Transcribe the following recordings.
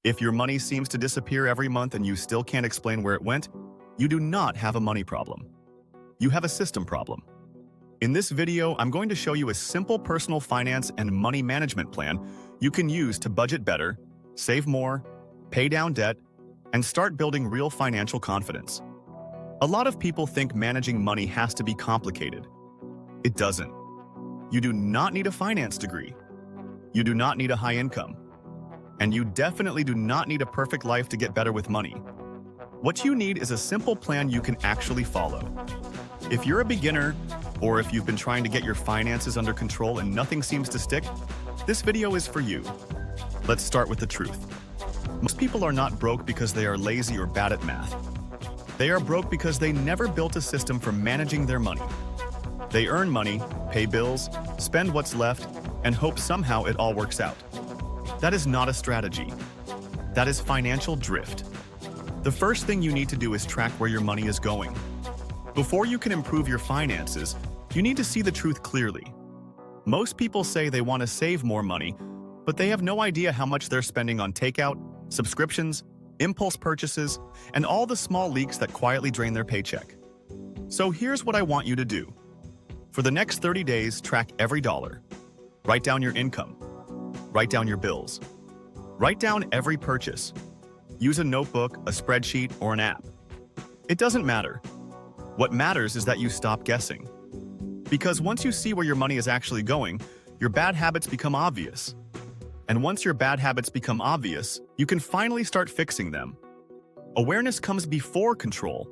If your money seems to disappear every month and you still can't explain where it went, you do not have a money problem. You have a system problem. In this video, I'm going to show you a simple personal finance and money management plan you can use to budget better, save more, pay down debt, and start building real financial confidence. A lot of people think managing money has to be complicated. It doesn't. You do not need a finance degree. You do not need a high income. And you definitely do not need a perfect life to get better with money. What you need is a simple plan you can actually follow. If you're a beginner, or if you've been trying to get your finances under control and nothing seems to stick, this video is for you. Let's start with the truth. Most people are not broke because they are lazy or bad at math. They are broke because they never built a system for managing their money. They earn money, pay bills, spend what's left, and hope somehow it all works out. That is not a strategy. That is financial drift. The first thing you need to do is track where your money is going. Before you can improve your finances, you need to see the truth clearly. Most people say they want to save more money, but they have no idea how much they're spending on takeout, subscriptions, impulse purchases, and all the small leaks that quietly drain their paycheck. So here's what I want you to do. For the next 30 days, track every dollar. Write down your income. Write down your bills. Write down every purchase. Use a notebook, a spreadsheet, or an app. It doesn't matter. What matters is that you stop guessing. Because once you see where your money is actually going, your bad habits become obvious. And once your bad habits become obvious, you can finally start fixing them. Awareness comes before control.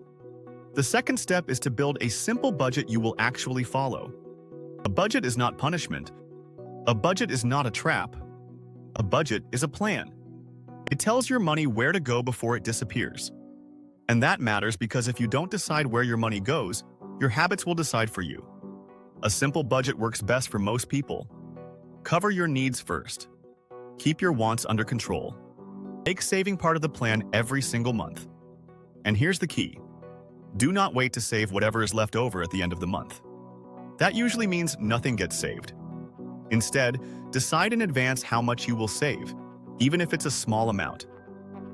The second step is to build a simple budget you will actually follow. A budget is not punishment. A budget is not a trap. A budget is a plan. It tells your money where to go before it disappears. And that matters because if you don't decide where your money goes, your habits will decide for you. A simple budget works best for most people. Cover your needs first. Keep your wants under control. Make saving part of the plan every single month. And here's the key. Do not wait to save whatever is left over at the end of the month. That usually means nothing gets saved. Instead, decide in advance how much you will save, even if it's a small amount.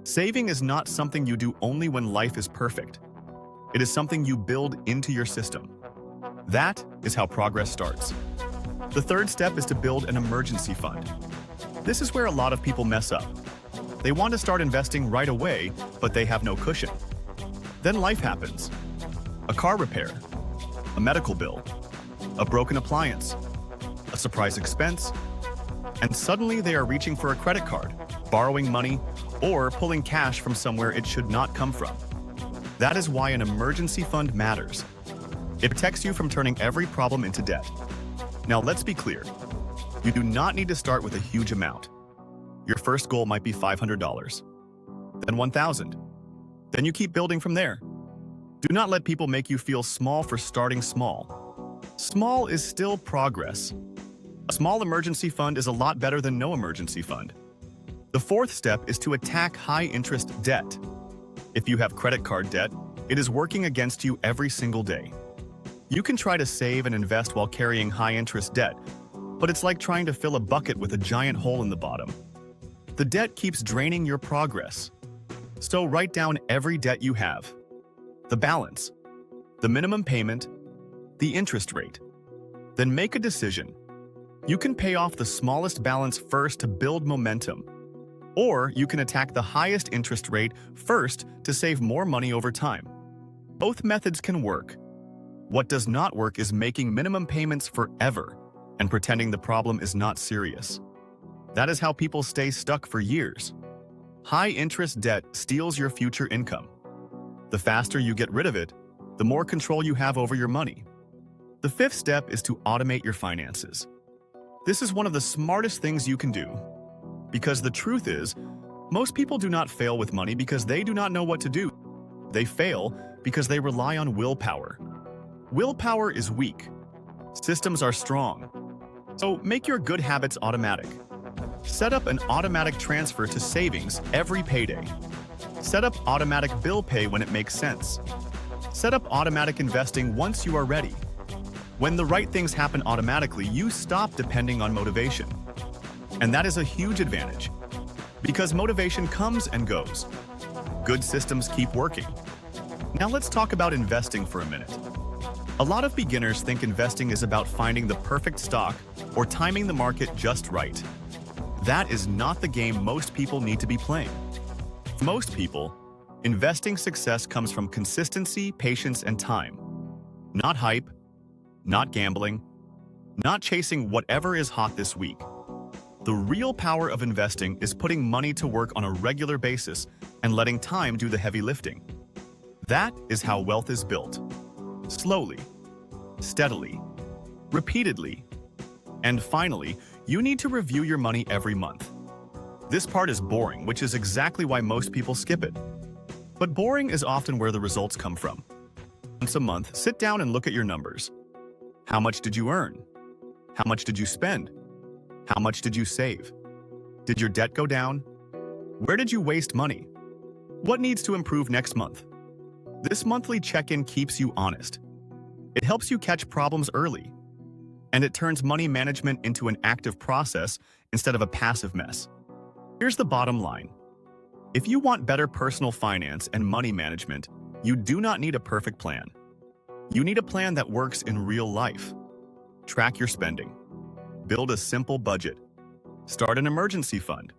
Saving is not something you do only when life is perfect. It is something you build into your system. That is how progress starts. The third step is to build an emergency fund. This is where a lot of people mess up. They want to start investing right away, but they have no cushion. Then life happens. A car repair, a medical bill, a broken appliance, a surprise expense, and suddenly they are reaching for a credit card, borrowing money, or pulling cash from somewhere it should not come from. That is why an emergency fund matters. It protects you from turning every problem into debt. Now let's be clear. You do not need to start with a huge amount. Your first goal might be $500, then $1,000. Then you keep building from there. Do not let people make you feel small for starting small. Small is still progress. A small emergency fund is a lot better than no emergency fund. The fourth step is to attack high-interest debt. If you have credit card debt, it is working against you every single day. You can try to save and invest while carrying high-interest debt, but it's like trying to fill a bucket with a giant hole in the bottom. The debt keeps draining your progress. So write down every debt you have. The balance, the minimum payment, the interest rate. Then make a decision. You can pay off the smallest balance first to build momentum. Or you can attack the highest interest rate first to save more money over time. Both methods can work. What does not work is making minimum payments forever and pretending the problem is not serious. That is how people stay stuck for years. High-interest debt steals your future income. The faster you get rid of it, the more control you have over your money. The fifth step is to automate your finances. This is one of the smartest things you can do. Because the truth is, most people do not fail with money because they do not know what to do. They fail because they rely on willpower. Willpower is weak. Systems are strong. So make your good habits automatic. Set up an automatic transfer to savings every payday. Set up automatic bill pay when it makes sense. Set up automatic investing once you are ready. When the right things happen automatically, you stop depending on motivation. And that is a huge advantage. Because motivation comes and goes. Good systems keep working. Now let's talk about investing for a minute. A lot of beginners think investing is about finding the perfect stock or timing the market just right. That is not the game most people need to be playing. For most people, investing success comes from consistency, patience, and time. Not hype, not gambling, not chasing whatever is hot this week. The real power of investing is putting money to work on a regular basis and letting time do the heavy lifting. That is how wealth is built. Slowly, steadily, repeatedly. And finally, you need to review your money every month. This part is boring, which is exactly why most people skip it. But boring is often where the results come from. Once a month, sit down and look at your numbers. How much did you earn? How much did you spend? How much did you save? Did your debt go down? Where did you waste money? What needs to improve next month? This monthly check-in keeps you honest. It helps you catch problems early. And it turns money management into an active process instead of a passive mess. Here's the bottom line. If you want better personal finance and money management, you do not need a perfect plan. You need a plan that works in real life. Track your spending. Build a simple budget. Start an emergency fund.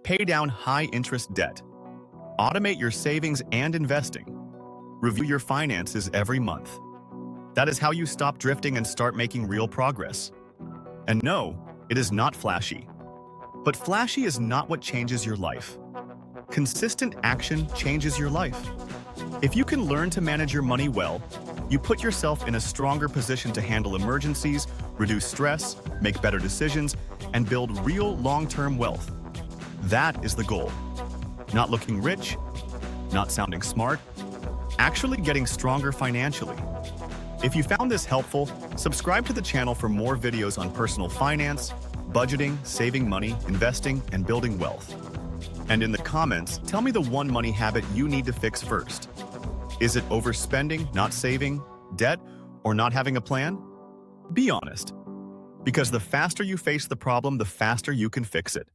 Pay down high-interest debt. Automate your savings and investing. Review your finances every month. That is how you stop drifting and start making real progress. And no, it is not flashy. But flashy is not what changes your life. Consistent action changes your life. If you can learn to manage your money well, you put yourself in a stronger position to handle emergencies, reduce stress, make better decisions, and build real long-term wealth. That is the goal. Not looking rich, not sounding smart, actually getting stronger financially. If you found this helpful, subscribe to the channel for more videos on personal finance, budgeting, saving money, investing, and building wealth. And in the comments, tell me the one money habit you need to fix first. Is it overspending, not saving, debt, or not having a plan? Be honest. Because the faster you face the problem, the faster you can fix it.